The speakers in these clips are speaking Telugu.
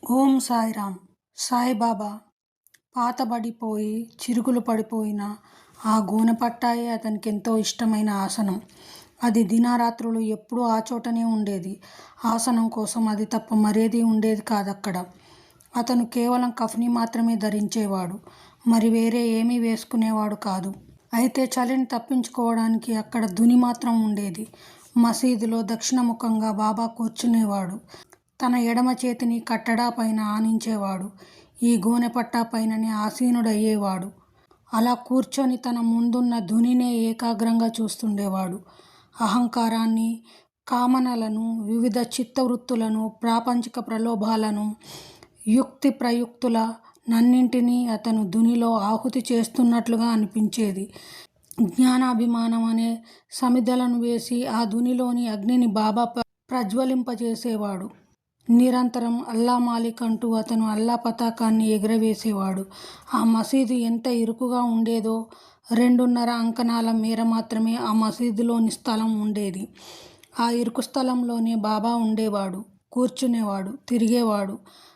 ఓం సాయిరామ్. సాయిబాబా పాతబడిపోయి చిరుగులు పడిపోయిన ఆ గోనెపట్టాయే అతనికి ఎంతో ఇష్టమైన ఆసనం. అది దినారాత్రులు ఎప్పుడూ ఆ చోటనే ఉండేది. ఆసనం కోసం అది తప్ప మరేదీ ఉండేది కాదక్కడ. అతను కేవలం కఫ్ని మాత్రమే ధరించేవాడు. మరి వేరే ఏమీ వేసుకునేవాడు కాదు. అయితే చలిని తప్పించుకోవడానికి అక్కడ దుని మాత్రం ఉండేది. మసీదులో దక్షిణముఖంగా బాబా కూర్చునేవాడు. తన ఎడమ చేతిని కట్టడా పైన ఆనించేవాడు. ఈ గోనెపట్టా పైననే ఆసీనుడయ్యేవాడు. అలా కూర్చొని తన ముందున్న ధునినే ఏకాగ్రంగా చూస్తుండేవాడు. అహంకారాన్ని, కామనలను, వివిధ చిత్తవృత్తులను, ప్రాపంచిక ప్రలోభాలను, యుక్తి ప్రయుక్తుల నన్నింటినీ అతను ధునిలో ఆహుతి చేస్తున్నట్లుగా అనిపించేది. జ్ఞానాభిమానం అనే సమిధలను వేసి ఆ ధునిలోని అగ్నిని బాబా ప్రజ్వలింపజేసేవాడు. నిరంతరం అల్లా మాలిక్ అంటూ అతను అల్లా పతాకాన్ని ఎగురవేసేవాడు. ఆ మసీదు ఎంత ఇరుకుగా ఉండేదో 2.5 అంకణాల మేర మాత్రమే ఆ మసీదులోని స్థలం ఉండేది. ఆ ఇరుకు స్థలంలోనే బాబా ఉండేవాడు, కూర్చునేవాడు, తిరిగేవాడు,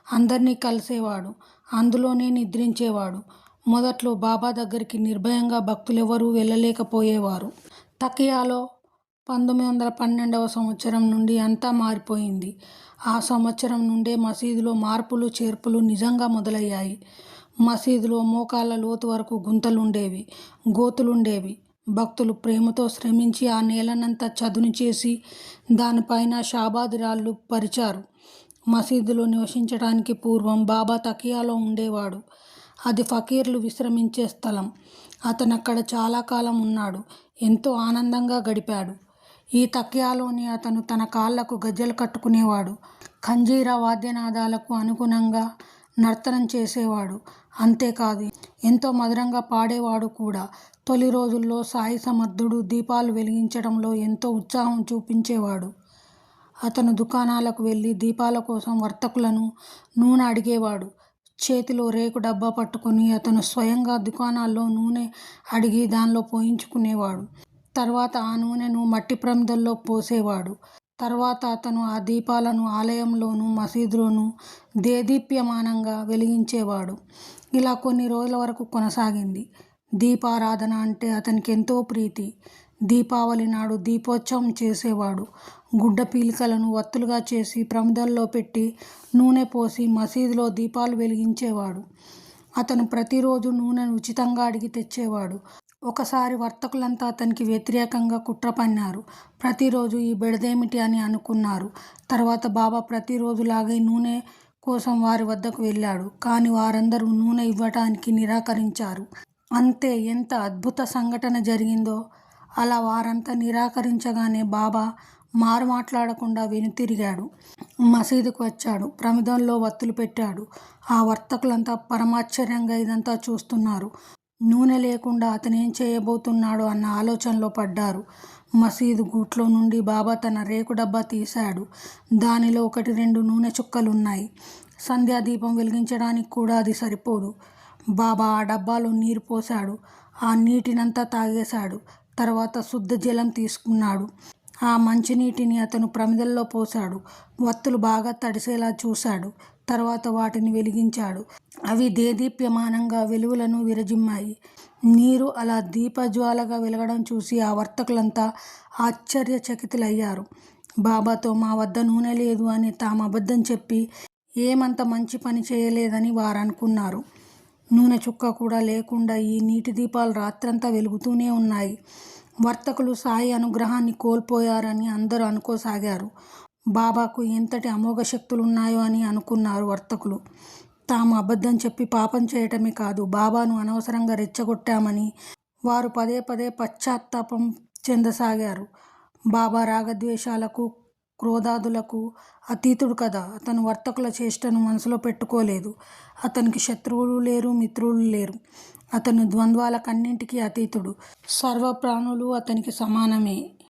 అందరినీ కలిసేవాడు, అందులోనే నిద్రించేవాడు. మొదట్లో బాబా దగ్గరికి నిర్భయంగా భక్తులెవరూ వెళ్ళలేకపోయేవారు. తకియాలో 1912వ సంవత్సరం నుండి అంతా మారిపోయింది. ఆ సంవత్సరం నుండే మసీదులో మార్పులు చేర్పులు నిజంగా మొదలయ్యాయి. మసీదులో మోకాళ్ళ లోతు వరకు గుంతలుండేవి, గోతులుండేవి. భక్తులు ప్రేమతో శ్రమించి ఆ నేలనంతా చదును చేసి దానిపైన షాబాద్ రాళ్ళు పరిచారు. మసీదులో నివసించడానికి పూర్వం బాబా తకియాలో ఉండేవాడు. అది ఫకీర్లు విశ్రమించే స్థలం. అతనక్కడ చాలా కాలం ఉన్నాడు. ఎంతో ఆనందంగా గడిపాడు. ఈ తకియాలోనే అతను తన కాళ్లకు గజ్జెలు కట్టుకునేవాడు. ఖంజీరా వాద్యనాదాలకు అనుగుణంగా నర్తనం చేసేవాడు. అంతేకాదు, ఎంతో మధురంగా పాడేవాడు కూడా. తొలి రోజుల్లో సాయి సమర్థుడు దీపాలు వెలిగించడంలో ఎంతో ఉత్సాహం చూపించేవాడు. అతను దుకాణాలకు వెళ్ళి దీపాల కోసం వర్తకులను నూనె అడిగేవాడు. చేతిలో రేకు డబ్బా పట్టుకొని అతను స్వయంగా దుకాణాల్లో నూనె అడిగి దానిలో పోయించుకునేవాడు. తర్వాత ఆ నూనెను మట్టి ప్రమిదల్లో పోసేవాడు. తర్వాత అతను ఆ దీపాలను ఆలయంలోనూ మసీదులోనూ దేదీప్యమానంగా వెలిగించేవాడు. ఇలా కొన్ని రోజుల వరకు కొనసాగింది. దీపారాధన అంటే అతనికి ఎంతో ప్రీతి. దీపావళి నాడు దీపోత్సవం చేసేవాడు. గుడ్డ పీలికలను వత్తులుగా చేసి ప్రమిదల్లో పెట్టి నూనె పోసి మసీదులో దీపాలు వెలిగించేవాడు. అతను ప్రతిరోజు నూనెను ఉచితంగా అడిగి తెచ్చేవాడు. ఒకసారి వర్తకులంతా అతనికి వ్యతిరేకంగా కుట్ర పన్నారు. ప్రతిరోజు ఈ బెడదేమిటి అని అనుకున్నారు. తర్వాత బాబా ప్రతిరోజులాగే నూనె కోసం వారి వద్దకు వెళ్ళాడు. కానీ వారందరూ నూనె ఇవ్వటానికి నిరాకరించారు. అంతే. ఎంత అద్భుత సంఘటన జరిగిందో! అలా వారంతా నిరాకరించగానే బాబా మారు మాట్లాడకుండా వెనుతిరిగాడు. మసీదుకు వచ్చాడు. ప్రమిదల్లో వత్తులు పెట్టాడు. ఆ వర్తకులంతా పరమాశ్చర్యంగా ఇదంతా చూస్తున్నారు. నూనె లేకుండా అతనేం చేయబోతున్నాడో అన్న ఆలోచనలో పడ్డారు. మసీదు గూట్లో నుండి బాబా తన రేకు డబ్బా తీశాడు. దానిలో 1-2 నూనె చుక్కలున్నాయి. సంధ్యాదీపం వెలిగించడానికి కూడా అది సరిపోదు. బాబా ఆ డబ్బాలో నీరు పోశాడు. ఆ నీటినంతా తాగేశాడు. తర్వాత శుద్ధ జలం తీసుకున్నాడు. ఆ మంచినీటిని అతను ప్రమిదల్లో పోశాడు. వత్తులు బాగా తడిసేలా చూశాడు. తర్వాత వాటిని వెలిగించాడు. అవి దేదీప్యమానంగా వెలుగులను విరజిమ్మాయి. నీరు అలా దీపజ్వాలగా వెలగడం చూసి ఆ వర్తకులంతా ఆశ్చర్యచకితులయ్యారు. బాబాతో మా వద్ద నూనె లేదు అని తాము అబద్ధం చెప్పి ఏమంత మంచి పని చేయలేదని వారనుకున్నారు. నూనె చుక్క కూడా లేకుండా ఈ నీటి దీపాలు రాత్రంతా వెలుగుతూనే ఉన్నాయి. వర్తకులు సాయి అనుగ్రహాన్ని కోల్పోయారని అందరూ అనుకోసాగారు. బాబాకు ఎంతటి అమోఘ శక్తులున్నాయో అని అనుకున్నారు వర్తకులు. తాము అబద్ధం చెప్పి పాపం చేయటమే కాదు, బాబాను అనవసరంగా రెచ్చగొట్టామని వారు పదే పదే పశ్చాత్తాపం చెందసాగారు. బాబా రాగద్వేషాలకు, క్రోధాదులకు అతీతుడు కదా. అతను వర్తకుల చేష్టను మనసులో పెట్టుకోలేదు. అతనికి శత్రువులు లేరు, మిత్రులు లేరు. అతను ద్వంద్వాలకన్నింటికీ అతీతుడు. సర్వప్రాణులు అతనికి సమానమే.